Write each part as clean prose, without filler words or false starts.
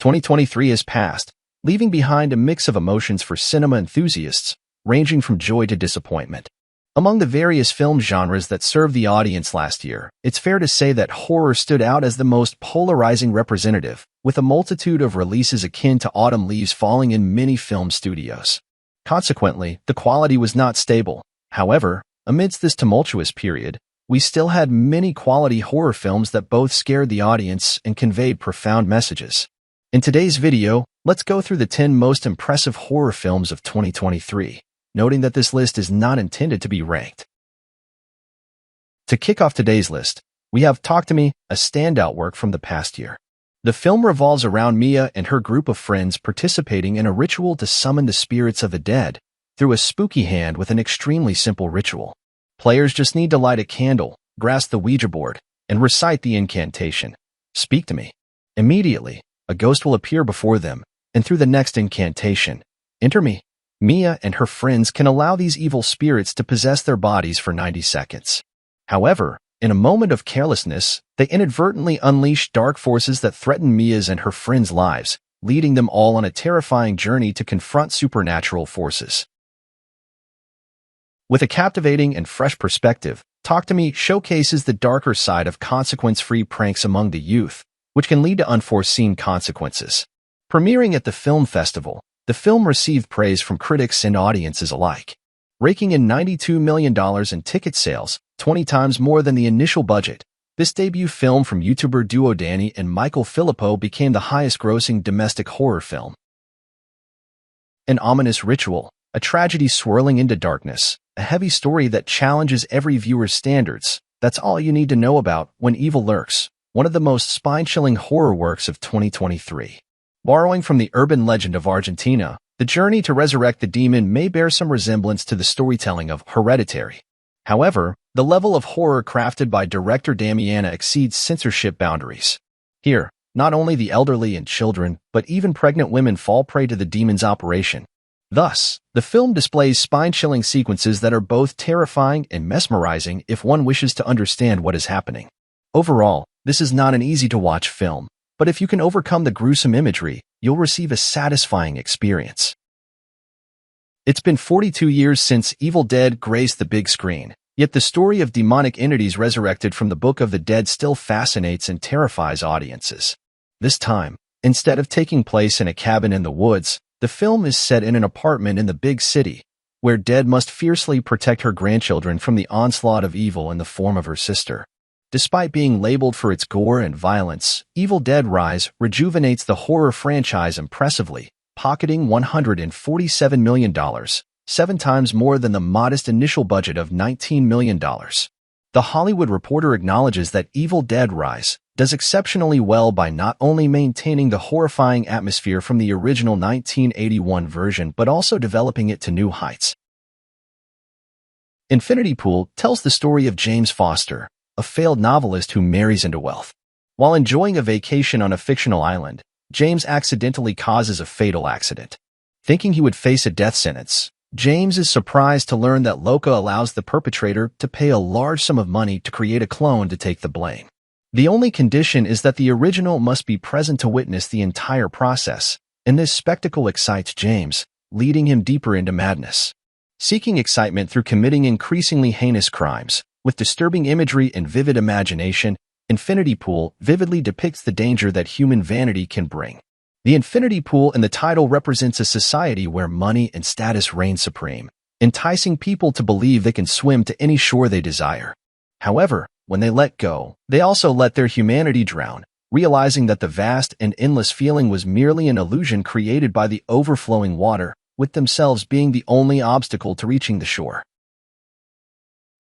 2023 has passed, leaving behind a mix of emotions for cinema enthusiasts, ranging from joy to disappointment. Among the various film genres that served the audience last year, it's fair to say that horror stood out as the most polarizing representative, with a multitude of releases akin to autumn leaves falling in many film studios. Consequently, the quality was not stable. However, amidst this tumultuous period, we still had many quality horror films that both scared the audience and conveyed profound messages. In today's video, let's go through the 10 most impressive horror films of 2023. Noting that this list is not intended to be ranked. To kick off today's list, we have Talk to Me, a standout work from the past year. The film revolves around Mia and her group of friends participating in a ritual to summon the spirits of the dead through a spooky hand with an extremely simple ritual. Players just need to light a candle, grasp the Ouija board, and recite the incantation, "Speak to me." Immediately, a ghost will appear before them, and through the next incantation, "Enter me." Mia and her friends can allow these evil spirits to possess their bodies for 90 seconds. However, in a moment of carelessness, they inadvertently unleash dark forces that threaten Mia's and her friends' lives, leading them all on a terrifying journey to confront supernatural forces. With a captivating and fresh perspective, Talk to Me showcases the darker side of consequence-free pranks among the youth, which can lead to unforeseen consequences. Premiering at the film festival, the film received praise from critics and audiences alike, raking in $92 million in ticket sales, 20 times more than the initial budget. This debut film from YouTuber duo Danny and Michael Filippo became the highest-grossing domestic horror film. An ominous ritual, a tragedy swirling into darkness, a heavy story that challenges every viewer's standards. That's all you need to know about When Evil Lurks, one of the most spine-chilling horror works of 2023. Borrowing from the urban legend of Argentina, the journey to resurrect the demon may bear some resemblance to the storytelling of Hereditary. However, the level of horror crafted by director Damiana exceeds censorship boundaries. Here, not only the elderly and children, but even pregnant women fall prey to the demon's operation. Thus, the film displays spine-chilling sequences that are both terrifying and mesmerizing if one wishes to understand what is happening. Overall, this is not an easy-to-watch film, but if you can overcome the gruesome imagery, you'll receive a satisfying experience. It's been 42 years since Evil Dead graced the big screen, yet the story of demonic entities resurrected from the Book of the Dead still fascinates and terrifies audiences. This time, instead of taking place in a cabin in the woods, the film is set in an apartment in the big city, where Dead must fiercely protect her grandchildren from the onslaught of evil in the form of her sister. Despite being labeled for its gore and violence, Evil Dead Rise rejuvenates the horror franchise impressively, pocketing $147 million, 7 times more than the modest initial budget of $19 million. The Hollywood Reporter acknowledges that Evil Dead Rise does exceptionally well by not only maintaining the horrifying atmosphere from the original 1981 version but also developing it to new heights. Infinity Pool tells the story of James Foster, a failed novelist who marries into wealth. While enjoying a vacation on a fictional island, James accidentally causes a fatal accident. Thinking he would face a death sentence, James is surprised to learn that Loka allows the perpetrator to pay a large sum of money to create a clone to take the blame. The only condition is that the original must be present to witness the entire process, and this spectacle excites James, leading him deeper into madness. Seeking excitement through committing increasingly heinous crimes, with disturbing imagery and vivid imagination, Infinity Pool vividly depicts the danger that human vanity can bring. The Infinity Pool in the title represents a society where money and status reign supreme, enticing people to believe they can swim to any shore they desire. However, when they let go, they also let their humanity drown, realizing that the vast and endless feeling was merely an illusion created by the overflowing water, with themselves being the only obstacle to reaching the shore.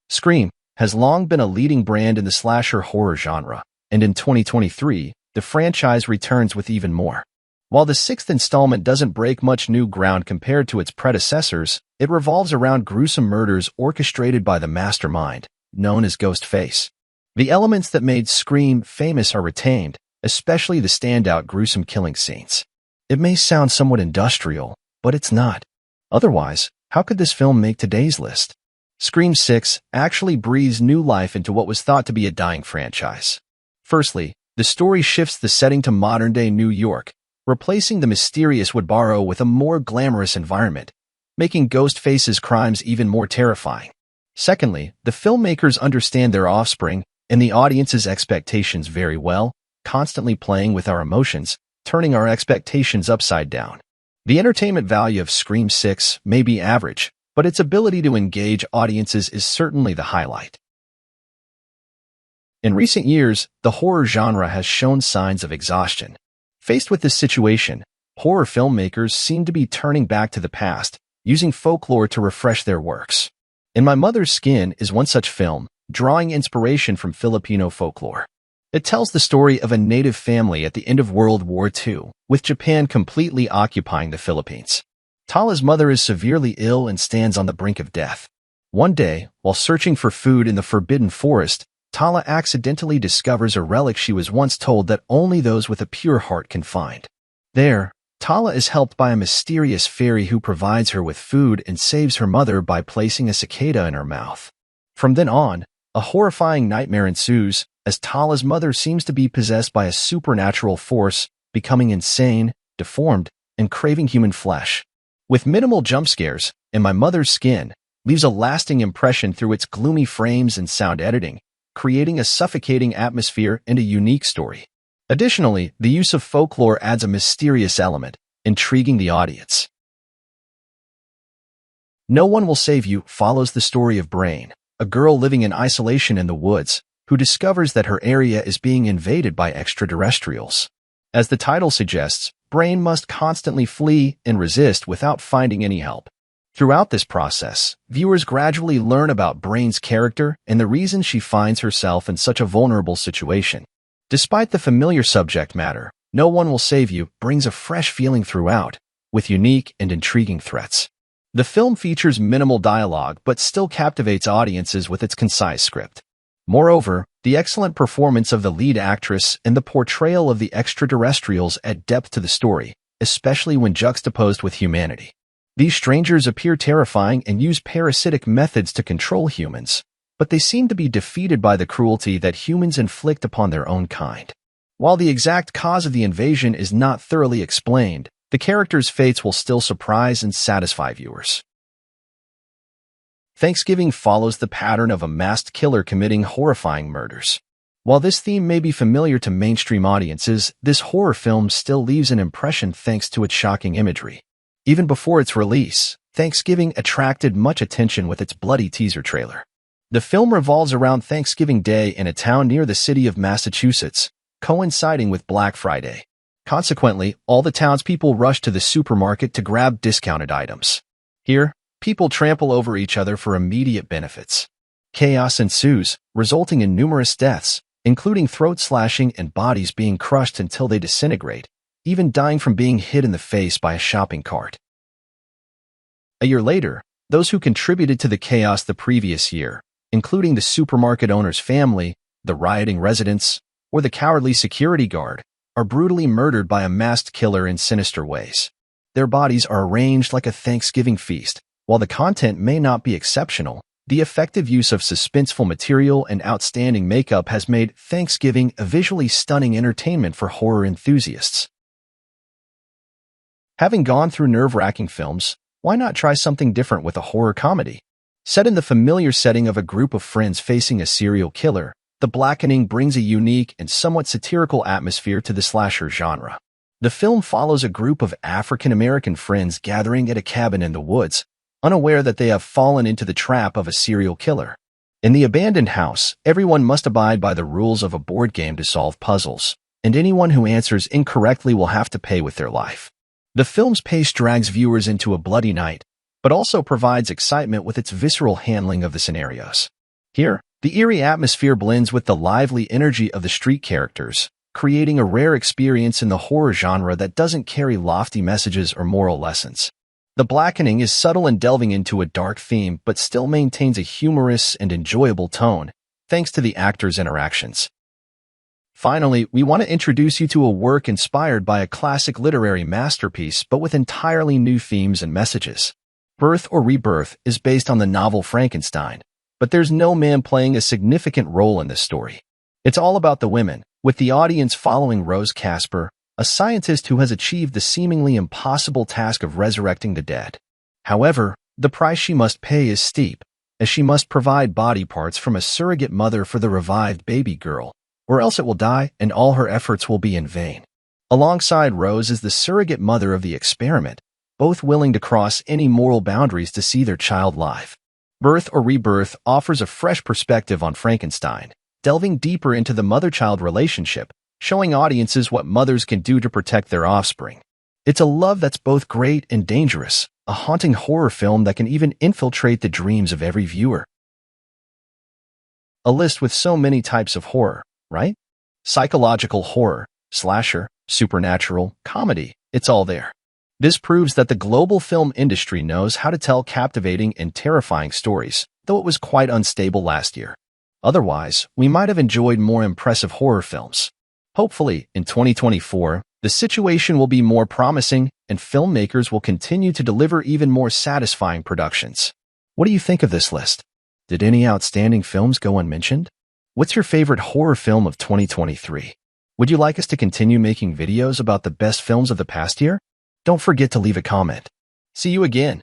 Scream has long been a leading brand in the slasher horror genre, and in 2023, the franchise returns with even more. While the 6th installment doesn't break much new ground compared to its predecessors, it revolves around gruesome murders orchestrated by the mastermind, known as Ghostface. The elements that made Scream famous are retained, especially the standout gruesome killing scenes. It may sound somewhat industrial, but it's not. Otherwise, how could this film make today's list? Scream 6 actually breathes new life into what was thought to be a dying franchise. Firstly, the story shifts the setting to modern-day New York, replacing the mysterious Woodborough with a more glamorous environment, making Ghostface's crimes even more terrifying. Secondly, the filmmakers understand their offspring and the audience's expectations very well, constantly playing with our emotions, turning our expectations upside down. The entertainment value of Scream 6 may be average, but its ability to engage audiences is certainly the highlight. In recent years, the horror genre has shown signs of exhaustion. Faced with this situation, horror filmmakers seem to be turning back to the past, using folklore to refresh their works. In My Mother's Skin is one such film, drawing inspiration from Filipino folklore. It tells the story of a native family at the end of World War II, with Japan completely occupying the Philippines. Tala's mother is severely ill and stands on the brink of death. One day, while searching for food in the forbidden forest, Tala accidentally discovers a relic she was once told that only those with a pure heart can find. There, Tala is helped by a mysterious fairy who provides her with food and saves her mother by placing a cicada in her mouth. From then on, a horrifying nightmare ensues, as Tala's mother seems to be possessed by a supernatural force, becoming insane, deformed, and craving human flesh. With minimal jump scares, In My Mother's Skin leaves a lasting impression through its gloomy frames and sound editing, creating a suffocating atmosphere and a unique story. Additionally, the use of folklore adds a mysterious element, intriguing the audience. No One Will Save You follows the story of Brain, a girl living in isolation in the woods, who discovers that her area is being invaded by extraterrestrials. As the title suggests, Brain must constantly flee and resist without finding any help. Throughout this process, viewers gradually learn about Brain's character and the reason she finds herself in such a vulnerable situation. Despite the familiar subject matter, No One Will Save You brings a fresh feeling throughout, with unique and intriguing threats. The film features minimal dialogue but still captivates audiences with its concise script. Moreover, the excellent performance of the lead actress and the portrayal of the extraterrestrials add depth to the story, especially when juxtaposed with humanity. These strangers appear terrifying and use parasitic methods to control humans, but they seem to be defeated by the cruelty that humans inflict upon their own kind. While the exact cause of the invasion is not thoroughly explained, the characters' fates will still surprise and satisfy viewers. Thanksgiving follows the pattern of a masked killer committing horrifying murders. While this theme may be familiar to mainstream audiences, this horror film still leaves an impression thanks to its shocking imagery. Even before its release, Thanksgiving attracted much attention with its bloody teaser trailer. The film revolves around Thanksgiving Day in a town near the city of Massachusetts, coinciding with Black Friday. Consequently, all the townspeople rush to the supermarket to grab discounted items. Here, people trample over each other for immediate benefits. Chaos ensues, resulting in numerous deaths, including throat slashing and bodies being crushed until they disintegrate, even dying from being hit in the face by a shopping cart. A year later, those who contributed to the chaos the previous year, including the supermarket owner's family, the rioting residents, or the cowardly security guard, are brutally murdered by a masked killer in sinister ways. Their bodies are arranged like a Thanksgiving feast. While the content may not be exceptional, the effective use of suspenseful material and outstanding makeup has made Thanksgiving a visually stunning entertainment for horror enthusiasts. Having gone through nerve-wracking films, why not try something different with a horror comedy? Set in the familiar setting of a group of friends facing a serial killer, The Blackening brings a unique and somewhat satirical atmosphere to the slasher genre. The film follows a group of African-American friends gathering at a cabin in the woods, unaware that they have fallen into the trap of a serial killer. In the abandoned house, everyone must abide by the rules of a board game to solve puzzles, and anyone who answers incorrectly will have to pay with their life. The film's pace drags viewers into a bloody night, but also provides excitement with its visceral handling of the scenarios. Here, the eerie atmosphere blends with the lively energy of the street characters, creating a rare experience in the horror genre that doesn't carry lofty messages or moral lessons. The Blackening is subtle in delving into a dark theme but still maintains a humorous and enjoyable tone, thanks to the actors' interactions. Finally, we want to introduce you to a work inspired by a classic literary masterpiece but with entirely new themes and messages. Birth or Rebirth is based on the novel Frankenstein, but there's no man playing a significant role in this story. It's all about the women, with the audience following Rose Casper, a scientist who has achieved the seemingly impossible task of resurrecting the dead. However, the price she must pay is steep, as she must provide body parts from a surrogate mother for the revived baby girl, or else it will die and all her efforts will be in vain. Alongside Rose is the surrogate mother of the experiment, both willing to cross any moral boundaries to see their child live. Birth or Rebirth offers a fresh perspective on Frankenstein, delving deeper into the mother-child relationship, showing audiences what mothers can do to protect their offspring. It's a love that's both great and dangerous, a haunting horror film that can even infiltrate the dreams of every viewer. A list with so many types of horror, right? Psychological horror, slasher, supernatural, comedy, it's all there. This proves that the global film industry knows how to tell captivating and terrifying stories, though it was quite unstable last year. Otherwise, we might have enjoyed more impressive horror films. Hopefully, in 2024, the situation will be more promising and filmmakers will continue to deliver even more satisfying productions. What do you think of this list? Did any outstanding films go unmentioned? What's your favorite horror film of 2023? Would you like us to continue making videos about the best films of the past year? Don't forget to leave a comment. See you again.